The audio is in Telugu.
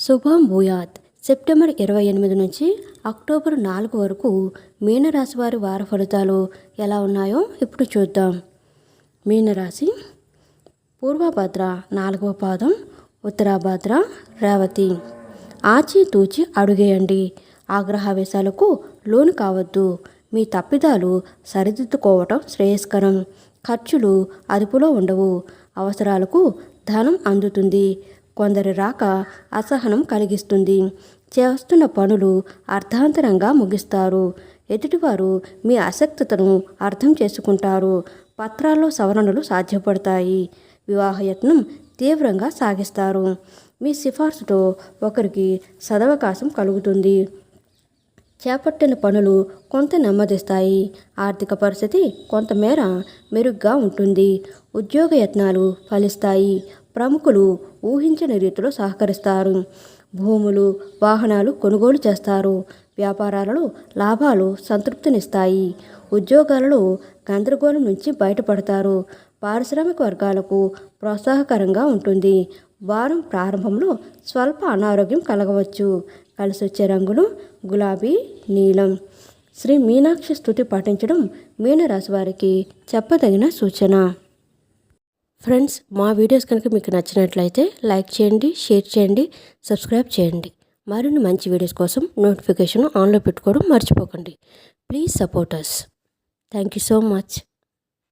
శుభం భూయాత్. సెప్టెంబర్ 28 నుంచి అక్టోబర్ 4 వరకు మీనరాశి వారి వార ఫలితాలు ఎలా ఉన్నాయో ఇప్పుడు చూద్దాం. మీనరాశి: పూర్వభద్ర 4వ పాదం, ఉత్తరాభద్ర, రేవతి. ఆచితూచి అడుగేయండి. ఆగ్రహావేశాలకు లోను కావద్దు. మీ తప్పిదాలు సరిదిద్దుకోవటం శ్రేయస్కరం. ఖర్చులు అదుపులో ఉండవు. అవసరాలకు ధనం అందుతుంది. కొందరి రాక అసహనం కలిగిస్తుంది. చేస్తున్న పనులు అర్ధాంతరంగా ముగిస్తారు. ఎదుటివారు మీ ఆసక్తతను అర్థం చేసుకుంటారు. పత్రాల్లో సవరణలు సాధ్యపడతాయి. వివాహయత్నం తీవ్రంగా సాగిస్తారు. మీ సిఫార్సుతో ఒకరికి సదవకాశం కలుగుతుంది. చేపట్టిన పనులు కొంత నెమ్మదిస్తాయి. ఆర్థిక పరిస్థితి కొంతమేర మెరుగ్గా ఉంటుంది. ఉద్యోగ యత్నాలు ఫలిస్తాయి. ప్రముఖులు ఊహించని రీతిలో సహకరిస్తారు. భూములు, వాహనాలు కొనుగోలు చేస్తారు. వ్యాపారాలలో లాభాలు సంతృప్తినిస్తాయి. ఉద్యోగాలలో గందరగోళం నుంచి బయటపడతారు. పారిశ్రామిక వర్గాలకు ప్రోత్సాహకరంగా ఉంటుంది. వారం ప్రారంభంలో స్వల్ప అనారోగ్యం కలగవచ్చు. కలిసొచ్చే రంగులు గులాబీ, నీలం. శ్రీ మీనాక్షి స్తుతి పఠించడం మీనరాశి వారికి చెప్పదగిన సూచన. ఫ్రెండ్స్, మా వీడియోస్ కనుక మీకు నచ్చినట్లయితే లైక్ చేయండి, షేర్ చేయండి, సబ్స్క్రైబ్ చేయండి. మరిన్ని మంచి వీడియోస్ కోసం నోటిఫికేషన్ ఆన్లో పెట్టుకోవడం మర్చిపోకండి. Please support us. Thank you so much.